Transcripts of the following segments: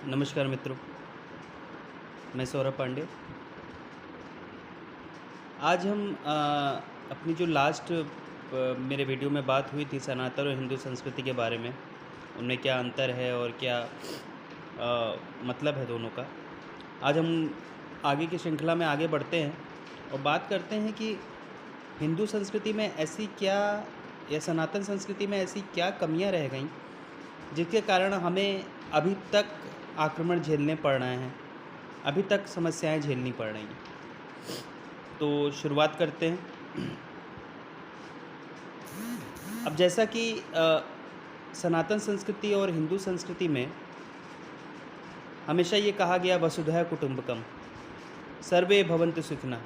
नमस्कार मित्रों, मैं सौरभ पांडे। आज हम अपनी जो लास्ट मेरे वीडियो में बात हुई थी सनातन और हिंदू संस्कृति के बारे में, उनमें क्या अंतर है और क्या मतलब है दोनों का। आज हम आगे की श्रृंखला में आगे बढ़ते हैं और बात करते हैं कि हिंदू संस्कृति में ऐसी क्या या सनातन संस्कृति में ऐसी क्या कमियां रह गईं जिसके कारण हमें अभी तक आक्रमण झेलने पड़ रहे हैं, अभी तक समस्याएं झेलनी पड़ रही हैं। तो शुरुआत करते हैं। अब जैसा कि सनातन संस्कृति और हिंदू संस्कृति में हमेशा ये कहा गया वसुधैव कुटुंबकम, सर्वे भवन्तु सुखिनः,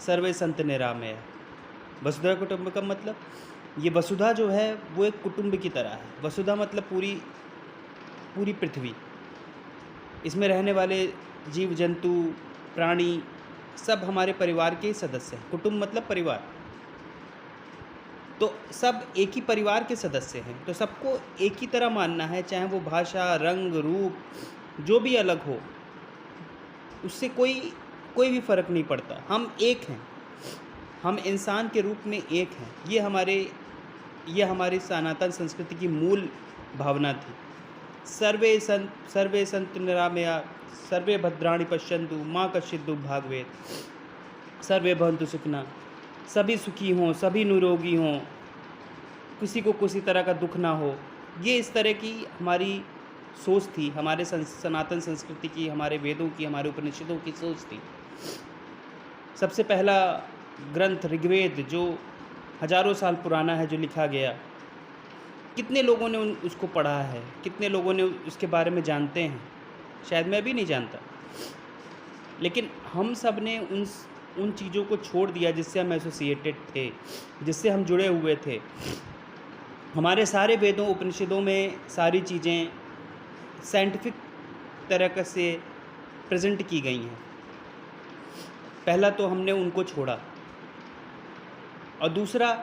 सर्वे सन्तु निरामया। वसुधैव कुटुंबकम मतलब ये वसुधा जो है वो एक कुटुंब की तरह है। वसुधा मतलब पूरी पूरी पृथ्वी, इसमें रहने वाले जीव जंतु प्राणी सब हमारे परिवार के सदस्य हैं। कुटुंब मतलब परिवार, तो सब एक ही परिवार के सदस्य हैं, तो सबको एक ही तरह मानना है, चाहे वो भाषा, रंग, रूप जो भी अलग हो, उससे कोई कोई भी फ़र्क नहीं पड़ता। हम एक हैं, हम इंसान के रूप में एक हैं। ये हमारी सनातन संस्कृति की मूल भावना थी। सर्वे सन्तु निरामया, सर्वे भद्राणि पश्यन्तु माँ कश्चित् दुर्भाग् भवेत्, सर्वे भवन्तु सुखिनः, सभी सुखी हों, सभी निरोगी हों, किसी को किसी तरह का दुख ना हो। ये इस तरह की हमारी सोच थी, हमारे सनातन संस्कृति की, हमारे वेदों की, हमारे उपनिषदों की सोच थी। सबसे पहला ग्रंथ ऋग्वेद जो हजारों साल पुराना है, जो लिखा गया, कितने लोगों ने उसको पढ़ा है, कितने लोगों ने उसके बारे में जानते हैं। शायद मैं भी नहीं जानता, लेकिन हम सब ने उन चीज़ों को छोड़ दिया जिससे हम एसोसिएटेड थे, जिससे हम जुड़े हुए थे। हमारे सारे वेदों उपनिषदों में सारी चीज़ें साइंटिफिक तरह से प्रेजेंट की गई हैं। पहला तो हमने उनको छोड़ा, और दूसरा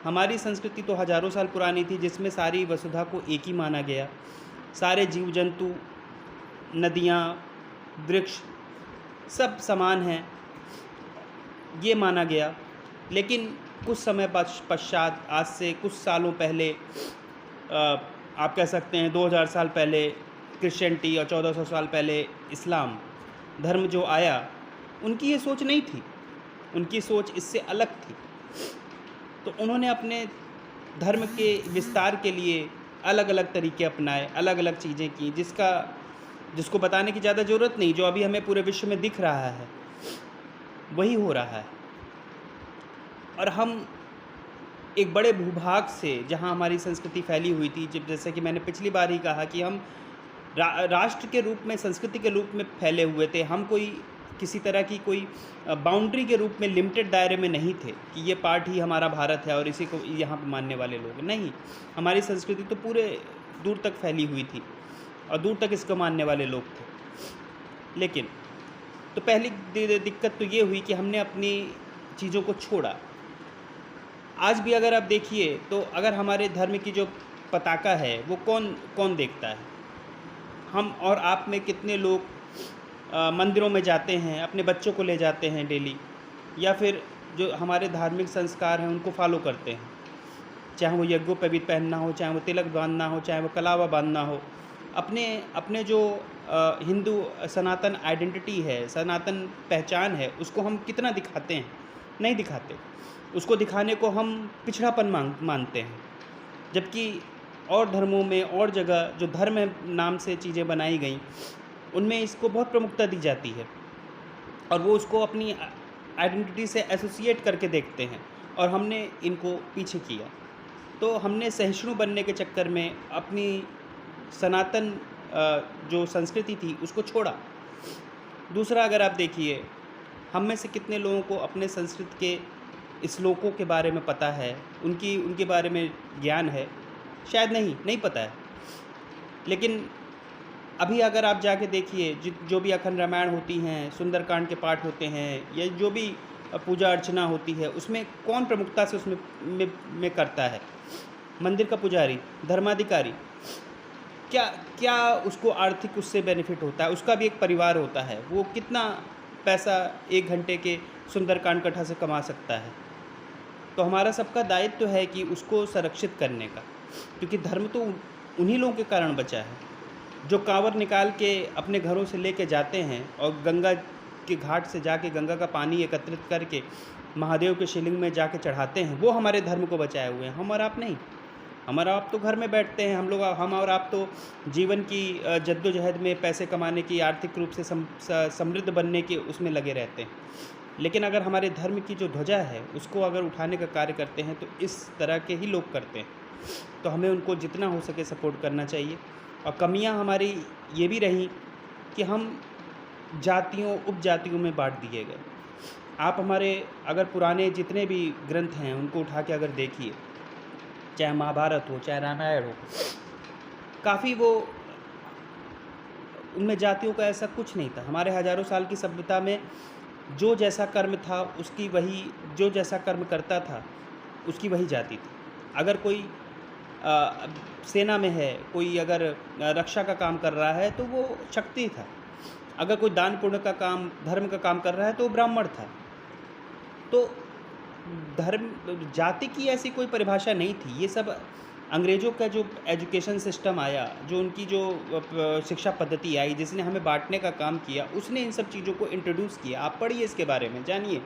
हमारी संस्कृति तो हजारों साल पुरानी थी जिसमें सारी वसुधा को एक ही माना गया। सारे जीव जंतु, नदियाँ, वृक्ष सब समान हैं, ये माना गया। लेकिन कुछ समय पश्चात, आज से कुछ सालों पहले, आप कह सकते हैं 2000 साल पहले क्रिश्चियनिटी और 1400 साल पहले इस्लाम धर्म जो आया, उनकी ये सोच नहीं थी, उनकी सोच इससे अलग थी। तो उन्होंने अपने धर्म के विस्तार के लिए अलग अलग तरीके अपनाए, अलग अलग चीज़ें की, जिसको बताने की ज़्यादा ज़रूरत नहीं। जो अभी हमें पूरे विश्व में दिख रहा है वही हो रहा है। और हम एक बड़े भूभाग से, जहाँ हमारी संस्कृति फैली हुई थी, जैसे कि मैंने पिछली बार ही कहा कि हम राष्ट्र के रूप में, संस्कृति के रूप में फैले हुए थे। हम किसी तरह की कोई बाउंड्री के रूप में लिमिटेड दायरे में नहीं थे कि ये पार्ट ही हमारा भारत है और इसी को यहाँ पर मानने वाले लोग नहीं। हमारी संस्कृति तो पूरे दूर तक फैली हुई थी और दूर तक इसको मानने वाले लोग थे। लेकिन तो पहली दिक्कत तो ये हुई कि हमने अपनी चीज़ों को छोड़ा। आज भी अगर आप देखिए तो अगर हमारे धर्म की जो पताका है वो कौन कौन देखता है? हम और आप में कितने लोग मंदिरों में जाते हैं, अपने बच्चों को ले जाते हैं डेली, या फिर जो हमारे धार्मिक संस्कार हैं उनको फॉलो करते हैं, चाहे वो यज्ञोपवीत पहनना हो, चाहे वो तिलक बांधना हो, चाहे वो कलावा बांधना हो। अपने जो हिंदू सनातन आइडेंटिटी है, सनातन पहचान है, उसको हम कितना दिखाते हैं? नहीं दिखाते। उसको दिखाने को हम पिछड़ापन मानते हैं। जबकि और धर्मों में और जगह जो धर्म नाम से चीज़ें बनाई गई, उनमें इसको बहुत प्रमुखता दी जाती है और वो उसको अपनी आइडेंटिटी से एसोसिएट करके देखते हैं, और हमने इनको पीछे किया। तो हमने सहिष्णु बनने के चक्कर में अपनी सनातन जो संस्कृति थी उसको छोड़ा। दूसरा, अगर आप देखिए, हम में से कितने लोगों को अपने संस्कृत के श्लोकों के बारे में पता है, उनके बारे में ज्ञान है? शायद नहीं पता है। लेकिन अभी अगर आप जाके देखिए, जो भी अखंड रामायण होती हैं, सुंदरकांड के पाठ होते हैं, या जो भी पूजा अर्चना होती है, उसमें कौन प्रमुखता से उसमें में करता है? मंदिर का पुजारी, धर्माधिकारी। क्या क्या उसको आर्थिक उससे बेनिफिट होता है, उसका भी एक परिवार होता है, वो कितना पैसा 1 घंटे के सुंदरकांड कथा से कमा सकता है। तो हमारा सबका दायित्व है कि उसको संरक्षित करने का, क्योंकि धर्म तो उन्हीं लोगों के कारण बचा है जो कांवर निकाल के अपने घरों से लेके जाते हैं और गंगा के घाट से जाके गंगा का पानी एकत्रित करके महादेव के शिवलिंग में जाके चढ़ाते हैं, वो हमारे धर्म को बचाए हुए हैं। हम और आप नहीं। हम और आप तो घर में बैठते हैं, हम और आप तो जीवन की जद्दोजहद में पैसे कमाने की, आर्थिक रूप से समृद्ध बनने के उसमें लगे रहते हैं। लेकिन अगर हमारे धर्म की जो ध्वजा है उसको अगर उठाने का कार्य करते हैं तो इस तरह के ही लोग करते हैं। तो हमें उनको जितना हो सके सपोर्ट करना चाहिए। और कमियां हमारी ये भी रहीं कि हम जातियों उपजातियों में बांट दिए गए। आप हमारे अगर पुराने जितने भी ग्रंथ हैं उनको उठा के अगर देखिए, चाहे महाभारत हो चाहे रामायण हो, काफ़ी वो उनमें जातियों का ऐसा कुछ नहीं था। हमारे हज़ारों साल की सभ्यता में जो जैसा कर्म था उसकी वही, जो जैसा कर्म करता था उसकी वही जाति थी। अगर कोई सेना में है, कोई अगर रक्षा का काम कर रहा है तो वो क्षत्रिय था। अगर कोई दान पुण्य का काम, धर्म का काम कर रहा है तो वो ब्राह्मण था। तो धर्म जाति की ऐसी कोई परिभाषा नहीं थी। ये सब अंग्रेज़ों का जो एजुकेशन सिस्टम आया, जो उनकी जो शिक्षा पद्धति आई जिसने हमें बांटने का काम किया, उसने इन सब चीज़ों को इंट्रोड्यूस किया। आप पढ़िए इसके बारे में, जानिए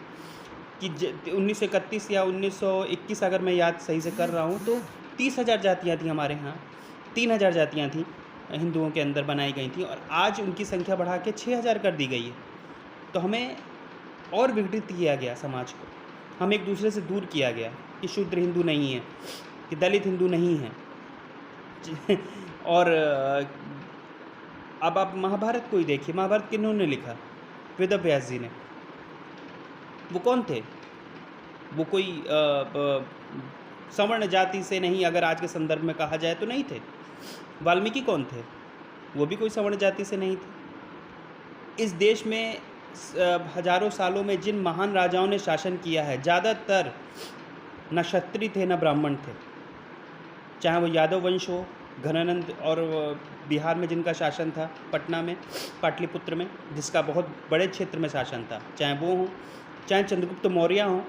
कि 1931 या 1921 अगर मैं याद सही से कर रहा हूँ तो 30,000 जातियाँ थी हमारे यहाँ, 3,000 जातियाँ थी हिंदुओं के अंदर बनाई गई थी, और आज उनकी संख्या बढ़ा के 6,000 कर दी गई है। तो हमें और विघटित किया गया समाज को, हम एक दूसरे से दूर किया गया कि शूद्र हिंदू नहीं है, कि दलित हिंदू नहीं है। और अब आप महाभारत को ही देखिए, महाभारत किन्होंने लिखा? वेद व्यास जी ने। वो कौन थे? वो कोई सवर्ण जाति से नहीं, अगर आज के संदर्भ में कहा जाए तो नहीं थे। वाल्मीकि कौन थे? वो भी कोई सवर्ण जाति से नहीं थे। इस देश में हजारों सालों में जिन महान राजाओं ने शासन किया है, ज़्यादातर न क्षत्रिय थे न ब्राह्मण थे। चाहे वो यादव वंश हो, घनानंद, और बिहार में जिनका शासन था, पटना में, पाटलिपुत्र में, जिसका बहुत बड़े क्षेत्र में शासन था, चाहे वो हो, चाहे चंद्रगुप्त मौर्य हों,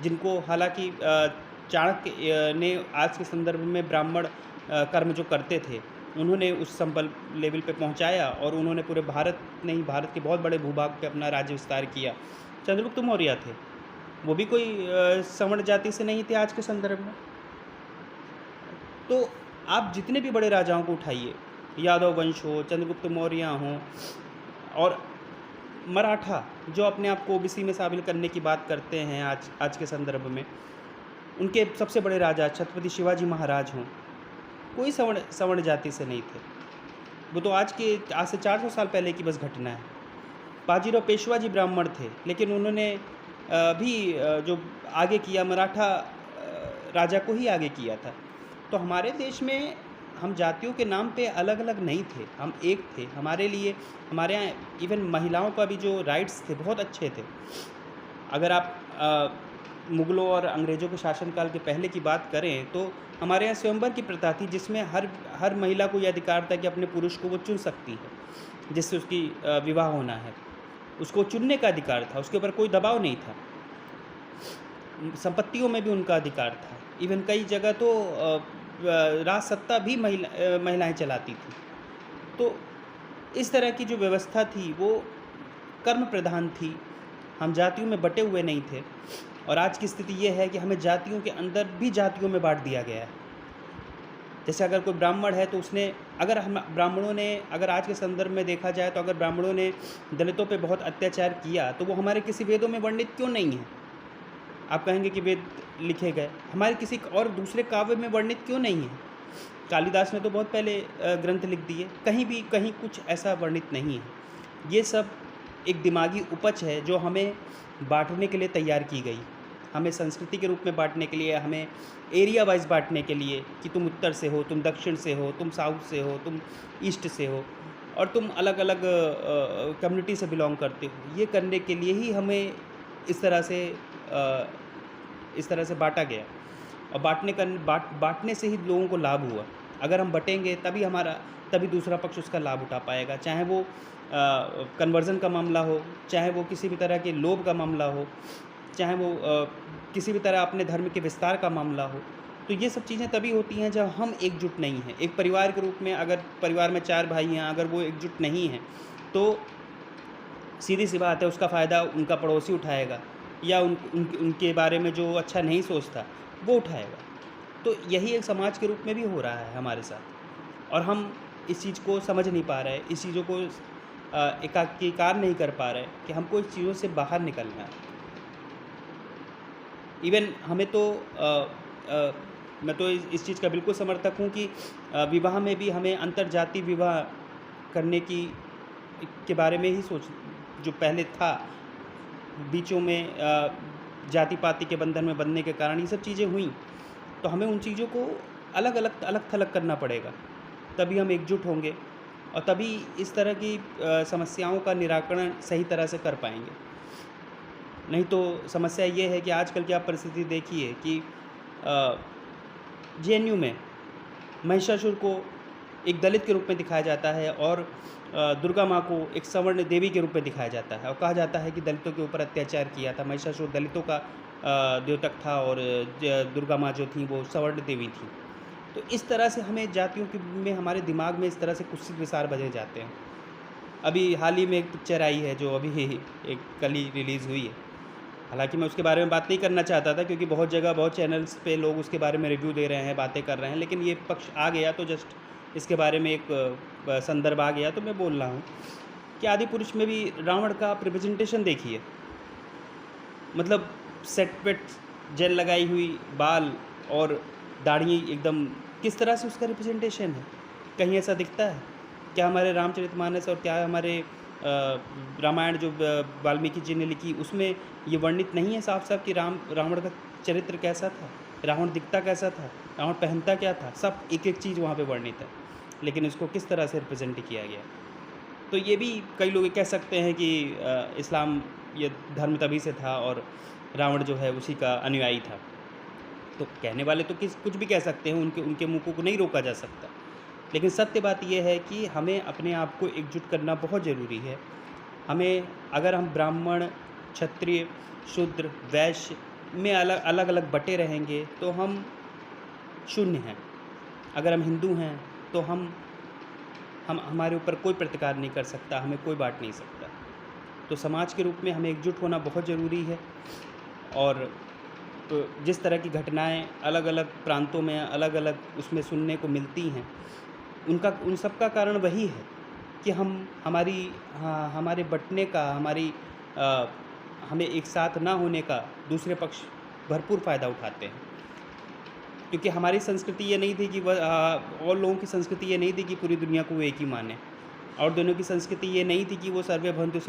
जिनको हालांकि चाणक्य ने आज के संदर्भ में ब्राह्मण कर्म जो करते थे उन्होंने उस संबल लेवल पे पहुंचाया, और उन्होंने पूरे भारत नहीं, भारत के बहुत बड़े भूभाग पे अपना राज्य विस्तार किया। चंद्रगुप्त मौर्य थे, वो भी कोई सवर्ण जाति से नहीं थे आज के संदर्भ में। तो आप जितने भी बड़े राजाओं को उठाइए, यादव वंश हो, चंद्रगुप्त मौर्य हों, और मराठा जो अपने आप को ओबीसी में शामिल करने की बात करते हैं आज के संदर्भ में, उनके सबसे बड़े राजा छत्रपति शिवाजी महाराज हों, कोई सवर्ण जाति से नहीं थे। वो तो आज से 400 साल पहले की बस घटना है। बाजीराव पेशवा जी ब्राह्मण थे, लेकिन उन्होंने भी जो आगे किया, मराठा राजा को ही आगे किया था। तो हमारे देश में हम जातियों के नाम पे अलग अलग नहीं थे, हम एक थे। हमारे लिए, हमारे यहाँ इवन महिलाओं का भी जो राइट्स थे बहुत अच्छे थे। अगर आप मुग़लों और अंग्रेज़ों के शासनकाल के पहले की बात करें तो हमारे यहाँ स्वयंवर की प्रथा थी, जिसमें हर महिला को यह अधिकार था कि अपने पुरुष को वो चुन सकती है जिससे उसकी विवाह होना है। उसको चुनने का अधिकार था, उसके ऊपर कोई दबाव नहीं था। संपत्तियों में भी उनका अधिकार था। इवन कई जगह तो राज सत्ता भी महिलाएं चलाती थी। तो इस तरह की जो व्यवस्था थी वो कर्म प्रधान थी, हम जातियों में बटे हुए नहीं थे। और आज की स्थिति ये है कि हमें जातियों के अंदर भी जातियों में बांट दिया गया है। जैसे अगर कोई ब्राह्मण है तो उसने, अगर हम ब्राह्मणों ने, अगर आज के संदर्भ में देखा जाए तो अगर ब्राह्मणों ने दलितों पे बहुत अत्याचार किया तो वो हमारे किसी वेदों में वर्णित क्यों नहीं है? आप कहेंगे कि वेद लिखे गए, हमारे किसी और दूसरे काव्य में वर्णित क्यों नहीं है? कालिदास ने तो बहुत पहले ग्रंथ लिख दिए, कहीं कुछ ऐसा वर्णित नहीं है। ये सब एक दिमागी उपज है जो हमें बांटने के लिए तैयार की गई, हमें संस्कृति के रूप में बांटने के लिए, हमें एरिया वाइज बांटने के लिए कि तुम उत्तर से हो, तुम दक्षिण से हो, तुम साउथ से हो, तुम ईस्ट से हो, और तुम अलग अलग कम्युनिटी से बिलोंग करते हो। ये करने के लिए ही हमें इस तरह से बांटा गया, और बांटने से ही लोगों को लाभ हुआ। अगर हम बटेंगे तभी हमारा तभी दूसरा पक्ष उसका लाभ उठा पाएगा। चाहे वो कन्वर्ज़न का मामला हो, चाहे वो किसी भी तरह के लोभ का मामला हो, चाहे वो किसी भी तरह अपने धर्म के विस्तार का मामला हो। तो ये सब चीज़ें तभी होती हैं जब हम एकजुट नहीं हैं। एक परिवार के रूप में अगर परिवार में 4 भाई हैं, अगर वो एकजुट नहीं हैं, तो सीधी-सी बात है उसका फ़ायदा उनका पड़ोसी उठाएगा या उनके बारे में जो अच्छा नहीं सोचता, वो उठाएगा। तो यही एक समाज के रूप में भी हो रहा है हमारे साथ और हम इस चीज़ को समझ नहीं पा रहे, इस चीज़ों को एकाकीकार नहीं कर पा रहे कि हमको इस चीज़ों से बाहर निकलना है। इवन हमें तो मैं तो इस चीज़ का बिल्कुल समर्थक हूँ कि विवाह में भी हमें अंतरजातीय विवाह करने के बारे में ही सोच जो पहले था, बीचों में जाति-पाति के बंधन में बंधने के कारण ये सब चीज़ें हुईं, तो हमें उन चीज़ों को अलग-थलग करना पड़ेगा, तभी हम एकजुट होंगे और तभी इस तरह की समस्याओं का निराकरण सही तरह से कर पाएँगे। नहीं तो समस्या ये है कि आजकल की आप परिस्थिति देखिए कि जेएनयू में महिषासुर को एक दलित के रूप में दिखाया जाता है और दुर्गा माँ को एक सवर्ण देवी के रूप में दिखाया जाता है और कहा जाता है कि दलितों के ऊपर अत्याचार किया था। महिषासुर दलितों का द्योतक था और दुर्गा माँ जो थी वो सवर्ण देवी थी। तो इस तरह से हमें जातियों के में हमारे दिमाग में इस तरह से कुछ विचार बदले जाते हैं। अभी हाल ही में एक पिक्चर आई है जो अभी एक कल ही रिलीज़ हुई है। हालाँकि मैं उसके बारे में बात नहीं करना चाहता था क्योंकि बहुत जगह बहुत चैनल्स पे लोग उसके बारे में रिव्यू दे रहे हैं, बातें कर रहे हैं, लेकिन ये पक्ष आ गया तो जस्ट इसके बारे में एक संदर्भ आ गया तो मैं बोल रहा हूँ कि आदिपुरुष में भी रावण का रिप्रेजेंटेशन देखिए। मतलब सेट वेट जेल लगाई हुई, बाल और दाढ़ी एकदम किस तरह से उसका रिप्रेजेंटेशन है? कहीं ऐसा दिखता है? क्या हमारे रामचरितमानस और क्या हमारे रामायण जो वाल्मीकि जी ने लिखी उसमें ये वर्णित नहीं है साफ-साफ कि रावण का चरित्र कैसा था? रावण दिखता कैसा था? रावण पहनता क्या था? सब एक-एक चीज़ वहाँ पे वर्णित है, लेकिन इसको किस तरह से रिप्रेज़ेंट किया गया। तो ये भी कई लोग ये कह सकते हैं कि इस्लाम ये धर्म तभी से था और रावण जो है उसी का अनुयायी था। तो कहने वाले तो कुछ भी कह सकते हैं, उनके मुँह को नहीं रोका जा सकता। लेकिन सत्य बात ये है कि हमें अपने आप को एकजुट करना बहुत ज़रूरी है। हमें अगर हम ब्राह्मण, क्षत्रिय, शूद्र, वैश्य में अलग-अलग बँटे रहेंगे तो हम शून्य हैं। अगर हम हिंदू हैं तो हमारे ऊपर कोई प्रतिकार नहीं कर सकता, हमें कोई बाँट नहीं सकता। तो समाज के रूप में हमें एकजुट होना बहुत ज़रूरी है और तो जिस तरह की घटनाएँ अलग-अलग प्रांतों में अलग-अलग उसमें सुनने को मिलती हैं, उन सब का कारण वही है कि हमारे बँटने का, हमें एक साथ ना होने का दूसरे पक्ष भरपूर फ़ायदा उठाते हैं। क्योंकि हमारी संस्कृति ये नहीं थी कि और लोगों की संस्कृति ये नहीं थी कि पूरी दुनिया को वो एक ही माने और दोनों की संस्कृति ये नहीं थी कि वो सर्वे भवन्तु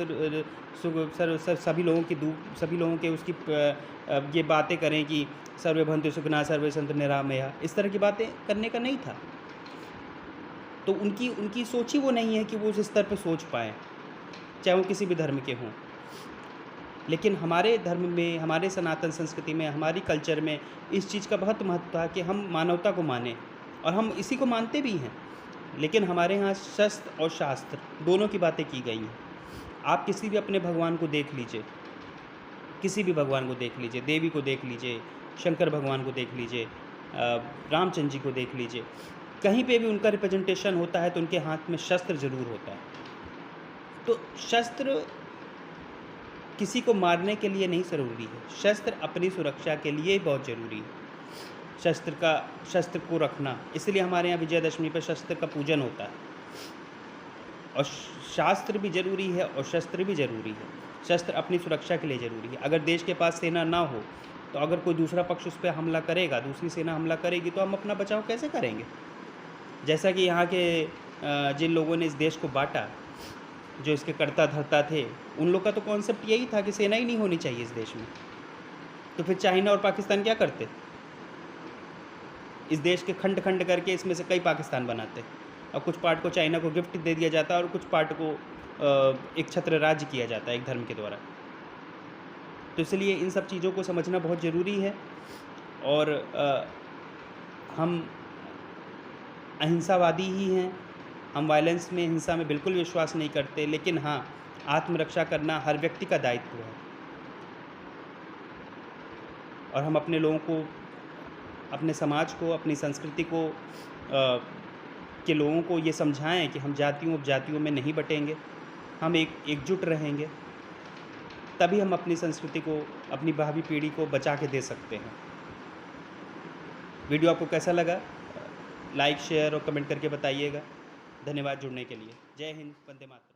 सभी लोगों के उसकी ये बातें करें कि सर्वे भवन्तु सुखिनः सर्वे सन्तु निरामयाः, इस तरह की बातें करने का नहीं था। तो उनकी सोच ही वो नहीं है कि वो उस स्तर पे सोच पाएँ, चाहे वो किसी भी धर्म के हों। लेकिन हमारे धर्म में, हमारे सनातन संस्कृति में, हमारी कल्चर में इस चीज़ का बहुत महत्व है कि हम मानवता को मानें और हम इसी को मानते भी हैं। लेकिन हमारे यहाँ शस्त्र और शास्त्र दोनों की बातें की गई हैं। आप किसी भी अपने भगवान को देख लीजिए, किसी भी भगवान को देख लीजिए, देवी को देख लीजिए, शंकर भगवान को देख लीजिए, रामचंद्र जी को देख लीजिए, कहीं पे भी उनका रिप्रेजेंटेशन होता है तो उनके हाथ में शस्त्र ज़रूर होता है। तो शस्त्र किसी को मारने के लिए नहीं ज़रूरी है, शस्त्र अपनी सुरक्षा के लिए बहुत ज़रूरी है। शस्त्र को रखना, इसलिए हमारे यहाँ विजयदशमी पर शस्त्र का पूजन होता है और शास्त्र भी ज़रूरी है और शस्त्र भी ज़रूरी है। शस्त्र अपनी सुरक्षा के लिए ज़रूरी है। अगर देश के पास सेना ना हो तो अगर कोई दूसरा पक्ष उस पे हमला करेगा, दूसरी सेना हमला करेगी तो हम अपना बचाव कैसे करेंगे? जैसा कि यहाँ के जिन लोगों ने इस देश को बाँटा, जो इसके कर्ता धर्ता थे, उन लोग का तो कॉन्सेप्ट यही था कि सेना ही नहीं होनी चाहिए इस देश में। तो फिर चाइना और पाकिस्तान क्या करते? इस देश के खंड-खंड करके इसमें से कई पाकिस्तान बनाते और कुछ पार्ट को चाइना को गिफ्ट दे दिया जाता और कुछ पार्ट को एक छत्र राज्य किया जाता है एक धर्म के द्वारा। तो इसलिए इन सब चीज़ों को समझना बहुत ज़रूरी है और हम अहिंसावादी ही हैं हम वायलेंस में, हिंसा में बिल्कुल विश्वास नहीं करते, लेकिन हाँ, आत्मरक्षा करना हर व्यक्ति का दायित्व है। और हम अपने लोगों को, अपने समाज को, अपनी संस्कृति को के लोगों को ये समझाएँ कि हम जातियों उपजातियों में नहीं बटेंगे, हम एकजुट रहेंगे, तभी हम अपनी संस्कृति को, अपनी भावी पीढ़ी को बचा के दे सकते हैं। वीडियो आपको कैसा लगा? लाइक, शेयर और कमेंट करके बताइएगा। धन्यवाद जुड़ने के लिए। जय हिंद, वंदे मातरम।